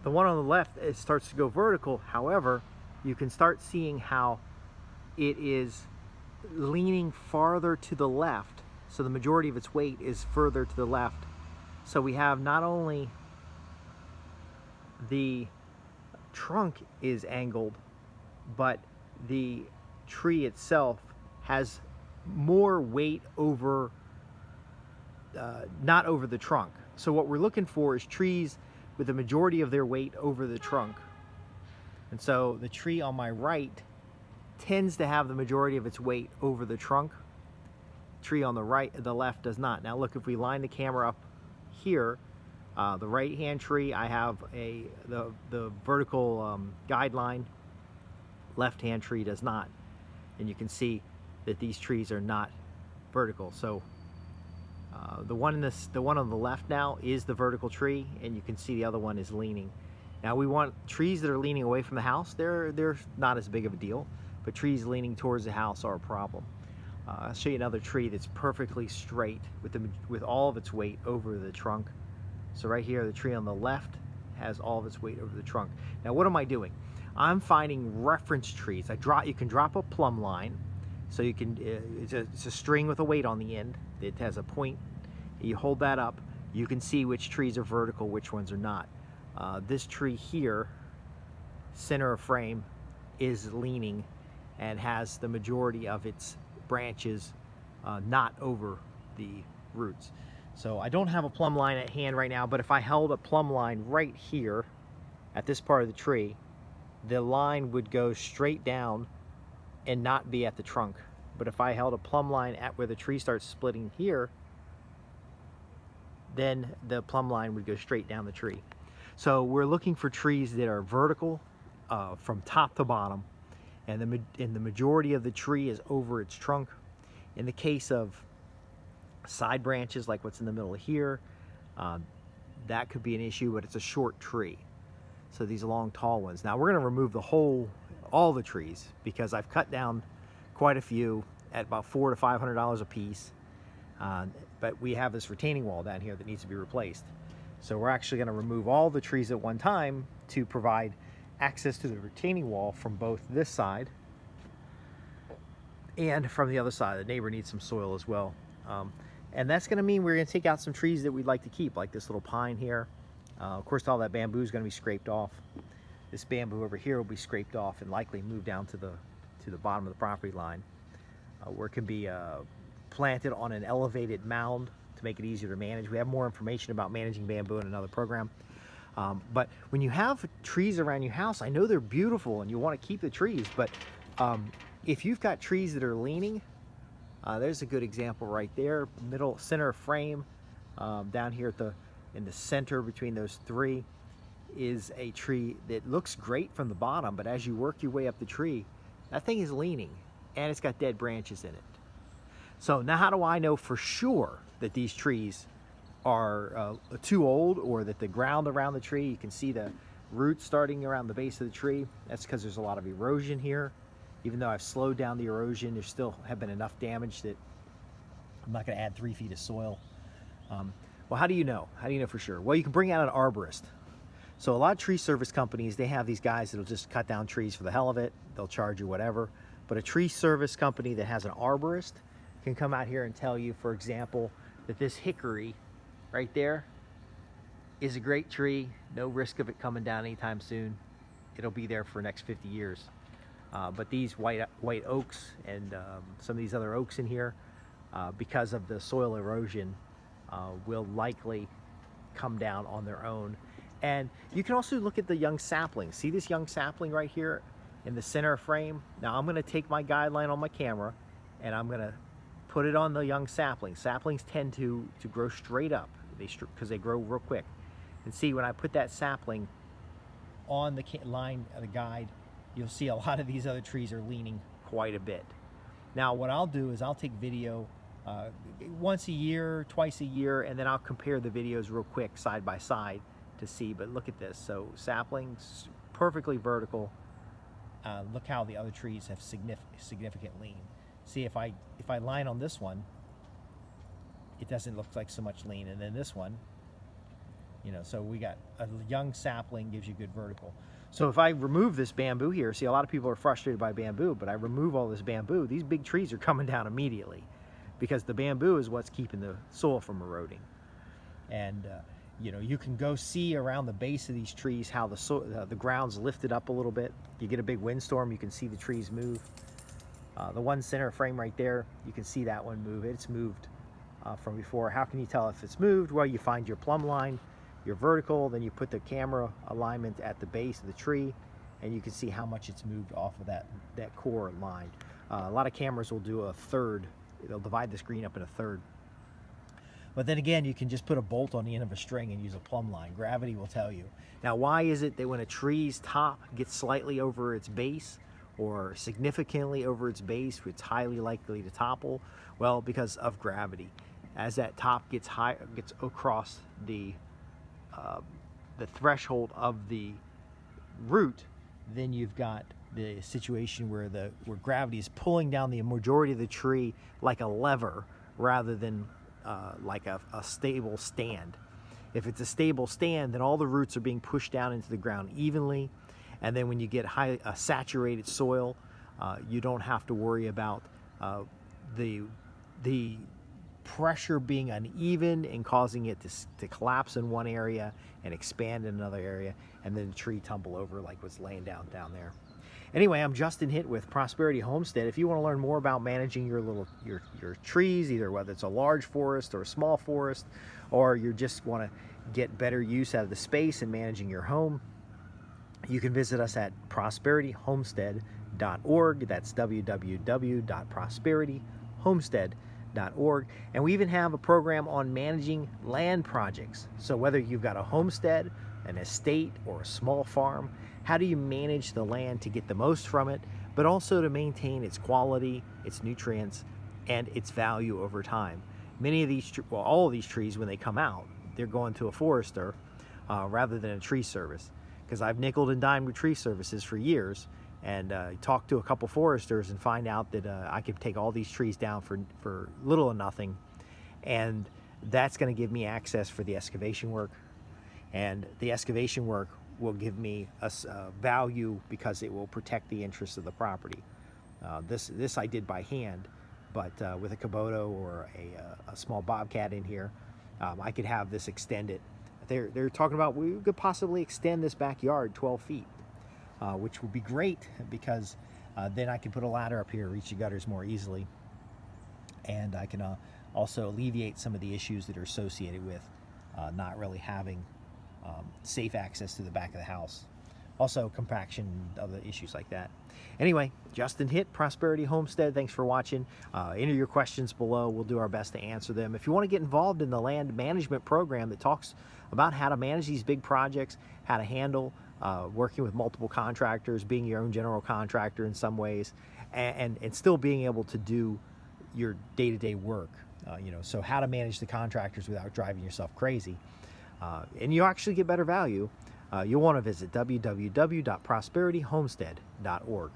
The one on the left, it starts to go vertical. However, you can start seeing how it is leaning farther to the left. So the majority of its weight is further to the left. So we have not only the trunk is angled, but the tree itself has more weight over, not over the trunk. So what we're looking for is trees with the majority of their weight over the trunk. And so the tree on my right tends to have the majority of its weight over the trunk. The tree on the left does not. Now look, if we line the camera up here, the right hand tree, I have the vertical guideline. Left hand tree does not. And you can see that these trees are not vertical. So the one on the left now is the vertical tree, and you can see the other one is leaning. Now we want trees that are leaning away from the house. They're not as big of a deal, but trees leaning towards the house are a problem. I'll show you another tree that's perfectly straight with all of its weight over the trunk. So right here, the tree on the left has all of its weight over the trunk. Now what am I doing? I'm finding reference trees. You can drop a plumb line. So you can, it's a string with a weight on the end. It has a point. You hold that up. You can see which trees are vertical, which ones are not. This tree here, center of frame, is leaning and has the majority of its branches not over the roots. So I don't have a plumb line at hand right now, but if I held a plumb line right here at this part of the tree, the line would go straight down and not be at the trunk. But if I held a plumb line at where the tree starts splitting here, then the plumb line would go straight down the tree. So we're looking for trees that are vertical from top to bottom, and the majority of the tree is over its trunk. In the case of side branches like what's in the middle here, that could be an issue, but it's a short tree. So these long tall ones. Now we're going to remove all the trees, because I've cut down quite a few at about $400 to $500 a piece. But we have this retaining wall down here that needs to be replaced. So we're actually going to remove all the trees at one time to provide access to the retaining wall from both this side and from the other side. The neighbor needs some soil as well. And that's going to mean we're going to take out some trees that we'd like to keep, like this little pine here. Of course, all that bamboo is going to be scraped off. This bamboo over here will be scraped off and likely moved down to the bottom of the property line, where it can be planted on an elevated mound to make it easier to manage. We have more information about managing bamboo in another program. But when you have trees around your house, I know they're beautiful and you want to keep the trees, but if you've got trees that are leaning, there's a good example right there, center frame, down here in the center between those three is a tree that looks great from the bottom, but as you work your way up the tree, that thing is leaning and it's got dead branches in it. So now how do I know for sure that these trees are too old, or that the ground around the tree, you can see the roots starting around the base of the tree? That's because there's a lot of erosion here. Even though I've slowed down the erosion, there still have been enough damage that I'm not going to add 3 feet of soil. Well, how do you know? How do you know for sure? Well, you can bring out an arborist. So a lot of tree service companies, they have these guys that'll just cut down trees for the hell of it. They'll charge you whatever. But a tree service company that has an arborist can come out here and tell you, for example, that this hickory right there is a great tree. No risk of it coming down anytime soon. It'll be there for the next 50 years. But these white oaks and some of these other oaks in here, because of the soil erosion, will likely come down on their own. And you can also look at the young saplings. See this young sapling right here in the center frame? Now I'm going to take my guideline on my camera and I'm going to put it on the young saplings. Saplings tend to grow straight up because they grow real quick. And see, when I put that sapling on the line of the guide, you'll see a lot of these other trees are leaning quite a bit. Now what I'll do is I'll take video once a year, twice a year, and then I'll compare the videos real quick side by side to see. But look at this. So saplings, perfectly vertical. Look how the other trees have significant lean. See, if I line on this one, it doesn't look like so much lean, and then this one, You know, so we got a young sapling gives you good vertical. So if I remove this bamboo here, see, a lot of people are frustrated by bamboo, but I remove all this bamboo, these big trees are coming down immediately because the bamboo is what's keeping the soil from eroding. And you know, you can go see around the base of these trees how the ground's lifted up a little bit. You get a big windstorm, you can see the trees move. The one center frame right there, you can see that one move. It's moved from before. How can you tell if it's moved? Well, you find your plumb line, your vertical, then you put the camera alignment at the base of the tree, and you can see how much it's moved off of that core line. A lot of cameras will do a third. They'll divide the screen up in a third. But then again, you can just put a bolt on the end of a string and use a plumb line. Gravity will tell you. Now, why is it that when a tree's top gets slightly over its base or significantly over its base, it's highly likely to topple? Well, because of gravity. As that top gets across the threshold of the root, then you've got the situation where gravity is pulling down the majority of the tree like a lever rather than like a stable stand. If it's a stable stand, then all the roots are being pushed down into the ground evenly, and then when you get saturated soil, you don't have to worry about the pressure being uneven and causing it to collapse in one area and expand in another area, and then the tree tumble over like what's laying down there. Anyway, I'm Justin Hitt with Prosperity Homestead. If you want to learn more about managing your trees, either whether it's a large forest or a small forest, or you just want to get better use out of the space and managing your home, you can visit us at prosperityhomestead.org. That's www.prosperityhomestead.org. And we even have a program on managing land projects. So whether you've got a homestead, an estate, or a small farm, how do you manage the land to get the most from it, but also to maintain its quality, its nutrients, and its value over time? Many of these, well, all of these trees, when they come out, they're going to a forester rather than a tree service. Because I've nickeled and dimed with tree services for years, and talked to a couple foresters and find out that I could take all these trees down for little or nothing, and that's going to give me access for the excavation work, and the excavation work will give me a value because it will protect the interests of the property. This I did by hand, but with a Kubota or a small Bobcat in here, I could have this extended. They're talking about we could possibly extend this backyard 12 feet, which would be great because then I can put a ladder up here, reach the gutters more easily, and I can also alleviate some of the issues that are associated with not really having safe access to the back of the house. Also compaction and other issues like that. Anyway, Justin Hitt, Prosperity Homestead. Thanks for watching. Enter your questions below. We'll do our best to answer them. If you want to get involved in the land management program that talks about how to manage these big projects, how to handle working with multiple contractors, being your own general contractor in some ways, and still being able to do your day-to-day work. So how to manage the contractors without driving yourself crazy. And you actually get better value. You'll want to visit www.prosperityhomestead.org.